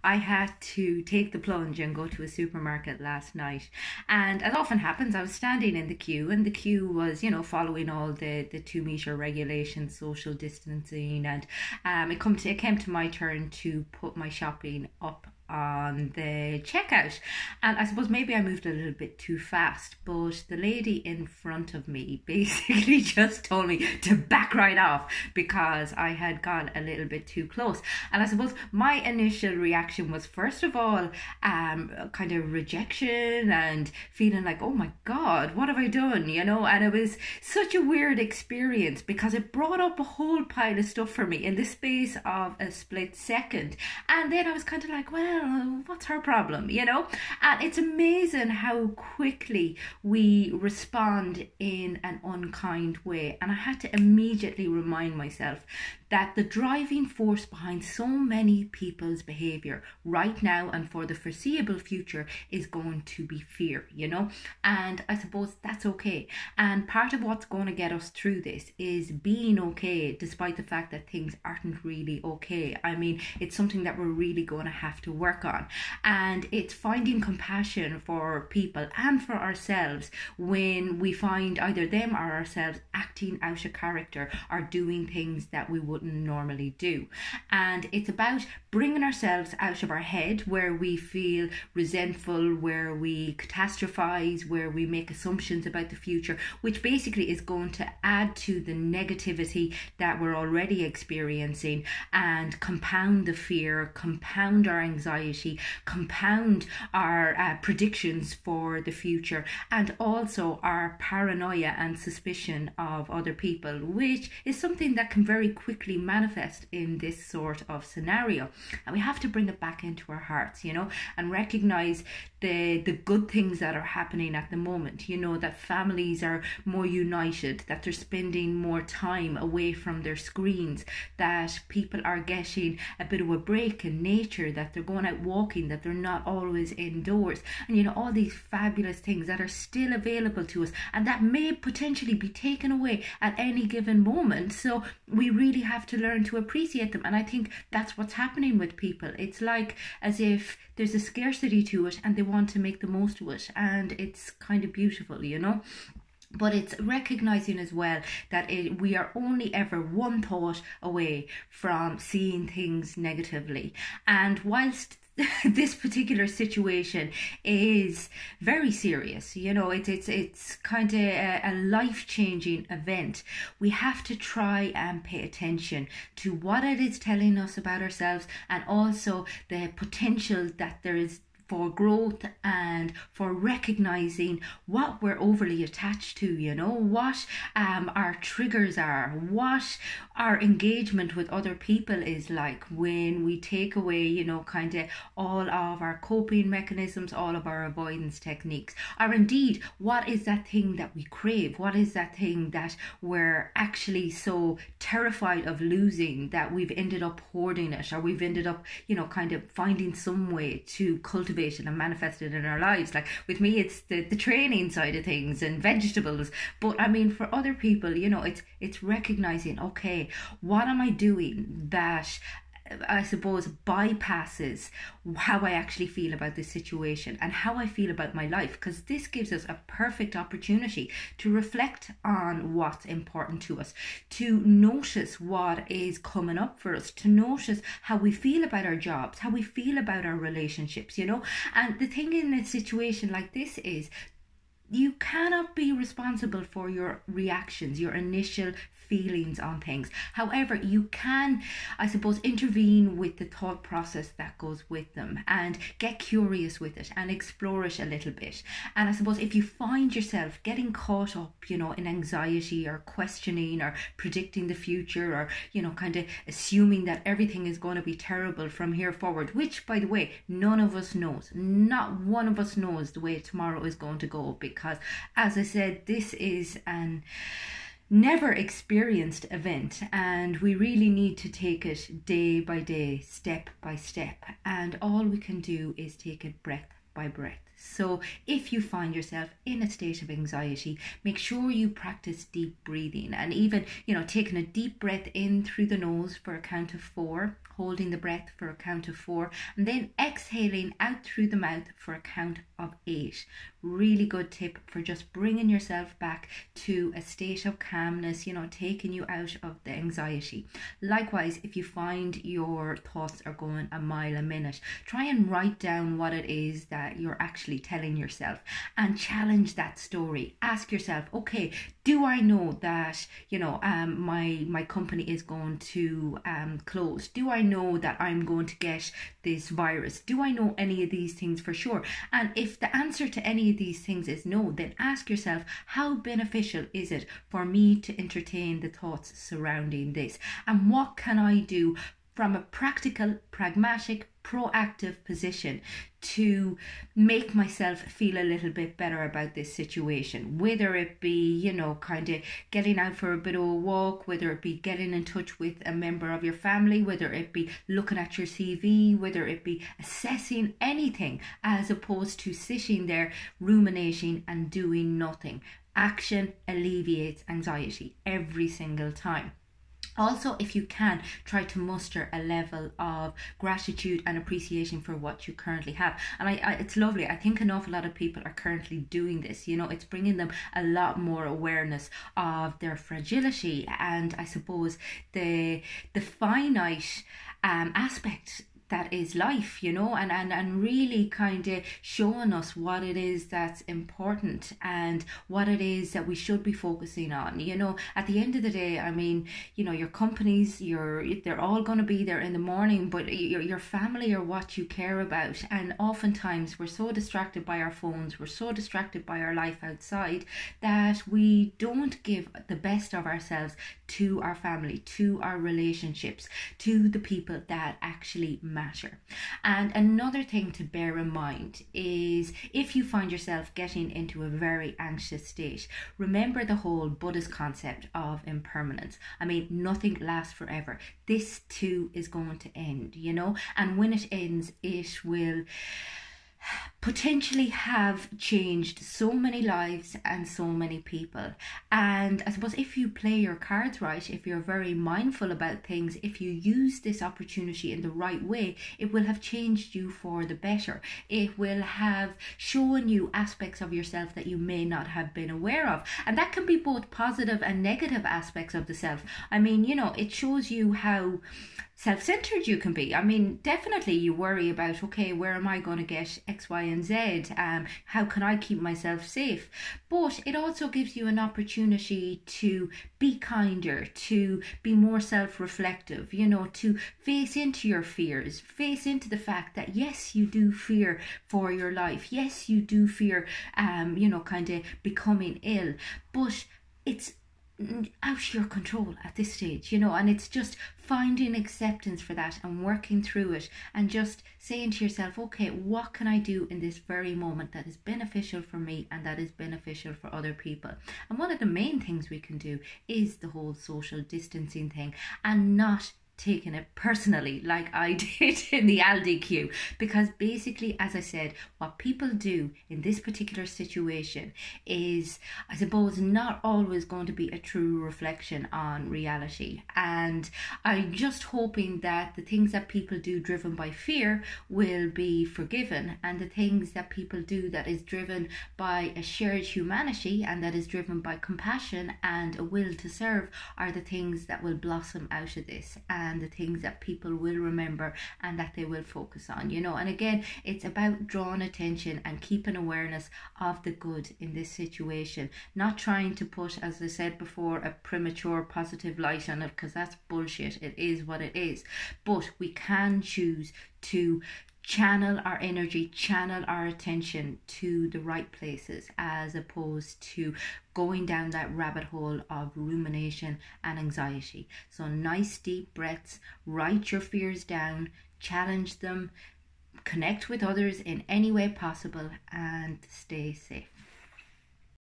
I had to take the plunge and go to a supermarket last night. And as often happens, I was standing in the queue, and the queue was, following all the 2 meter regulations, social distancing, and it came to my turn to put my shopping up on the checkout. And I suppose maybe I moved a little bit too fast, but the lady in front of me basically just told me to back right off because I had gone a little bit too close. And I suppose my initial reaction was, first of all, kind of rejection and feeling like, oh my God, what have I done? And it was such a weird experience because it brought up a whole pile of stuff for me in the space of a split second. And then I was kind of like, well, what's her problem, And it's amazing how quickly we respond in an unkind way. And I had to immediately remind myself that the driving force behind so many people's behavior right now and for the foreseeable future is going to be fear, And I suppose that's okay. And part of what's going to get us through this is being okay, despite the fact that things aren't really okay. I mean, it's something that we're really going to have to work on. And it's finding compassion for people and for ourselves when we find either them or ourselves acting out of character or doing things that we wouldn't normally do. And it's about bringing ourselves out of our head where we feel resentful, where we catastrophize, where we make assumptions about the future, which basically is going to add to the negativity that we're already experiencing and compound the fear, compound our anxiety, compound our predictions for the future, and also our paranoia and suspicion of other people, which is something that can very quickly manifest in this sort of scenario. And we have to bring it back into our hearts, and recognize the good things that are happening at the moment, that families are more united, that they're spending more time away from their screens, that people are getting a bit of a break in nature, that they're going out walking, that they're not always indoors, and all these fabulous things that are still available to us and that may potentially be taken away at any given moment. So we really have to learn to appreciate them. And I think that's what's happening with people. It's like as if there's a scarcity to it and they want to make the most of it, and it's kind of beautiful, But it's recognizing as well that we are only ever one thought away from seeing things negatively. And whilst this particular situation is very serious, it's kind of a life-changing event, we have to try and pay attention to what it is telling us about ourselves, and also the potential that there is for growth and for recognizing what we're overly attached to, what our triggers are, what our engagement with other people is like when we take away, kind of all of our coping mechanisms, all of our avoidance techniques, or indeed, what is that thing that we crave? What is that thing that we're actually so terrified of losing that we've ended up hoarding it, or we've ended up, kind of finding some way to cultivate and manifest it in our lives. Like with me, it's the training side of things and vegetables. But I mean, for other people, it's recognizing, okay, what am I doing that I suppose bypasses how I actually feel about this situation and how I feel about my life, because this gives us a perfect opportunity to reflect on what's important to us, to notice what is coming up for us, to notice how we feel about our jobs, how we feel about our relationships, And the thing in a situation like this is you cannot be responsible for your reactions, your initial feelings on things. However, you can, I suppose, intervene with the thought process that goes with them and get curious with it and explore it a little bit. And I suppose if you find yourself getting caught up, in anxiety or questioning or predicting the future, or, kind of assuming that everything is going to be terrible from here forward, which, by the way, none of us knows. Not one of us knows the way tomorrow is going to go, because, as I said, this is an never experienced event, and we really need to take it day by day, step by step. And all we can do is take a breath by breath. So if you find yourself in a state of anxiety, make sure you practice deep breathing, and even, taking a deep breath in through the nose for a count of 4, holding the breath for a count of 4, and then exhaling out through the mouth for a count of 8. Really good tip for just bringing yourself back to a state of calmness, taking you out of the anxiety. Likewise, if you find your thoughts are going a mile a minute, try and write down what it is that you're actually telling yourself and challenge that story. Ask yourself, okay, do I know that, my company is going to close? Do I know that I'm going to get this virus? Do I know any of these things for sure? And if the answer to any of these things is no, then ask yourself, how beneficial is it for me to entertain the thoughts surrounding this? And what can I do from a practical, pragmatic, proactive position to make myself feel a little bit better about this situation? Whether it be, kind of getting out for a bit of a walk, whether it be getting in touch with a member of your family, whether it be looking at your CV, whether it be assessing anything, as opposed to sitting there ruminating and doing nothing. Action alleviates anxiety every single time. Also, if you can, try to muster a level of gratitude and appreciation for what you currently have. And it's lovely. I think an awful lot of people are currently doing this. It's bringing them a lot more awareness of their fragility and, I suppose, the finite aspect that is life, and really kind of showing us what it is that's important and what it is that we should be focusing on. At the end of the day, your companies, they're all going to be there in the morning, but your family are what you care about. And oftentimes we're so distracted by our phones, we're so distracted by our life outside, that we don't give the best of ourselves to our family, to our relationships, to the people that actually matter. And another thing to bear in mind is, if you find yourself getting into a very anxious state, remember the whole Buddhist concept of impermanence. Nothing lasts forever. This too is going to end, and when it ends, it will potentially have changed so many lives and so many people. And I suppose if you play your cards right, if you're very mindful about things, if you use this opportunity in the right way, it will have changed you for the better. It will have shown you aspects of yourself that you may not have been aware of. And that can be both positive and negative aspects of the self. It shows you how self-centered you can be. Definitely you worry about, okay, where am I going to get X, Y, and Z? How can I keep myself safe? But it also gives you an opportunity to be kinder, to be more self-reflective, to face into your fears, face into the fact that yes, you do fear for your life. Yes, you do fear, kind of becoming ill, but it's out of your control at this stage, and it's just finding acceptance for that and working through it, and just saying to yourself, okay, what can I do in this very moment that is beneficial for me and that is beneficial for other people? And one of the main things we can do is the whole social distancing thing, and not taking it personally like I did in the Aldi queue, because basically, as I said, what people do in this particular situation is, I suppose, not always going to be a true reflection on reality. And I'm just hoping that the things that people do driven by fear will be forgiven, and the things that people do that is driven by a shared humanity and that is driven by compassion and a will to serve are the things that will blossom out of this, and the things that people will remember and that they will focus on, and again, it's about drawing attention and keeping awareness of the good in this situation, not trying to put, as I said before, a premature positive light on it, because that's bullshit. It is what it is. But we can choose to channel our energy, channel our attention to the right places, as opposed to going down that rabbit hole of rumination and anxiety. So nice deep breaths, write your fears down, challenge them, connect with others in any way possible, and stay safe.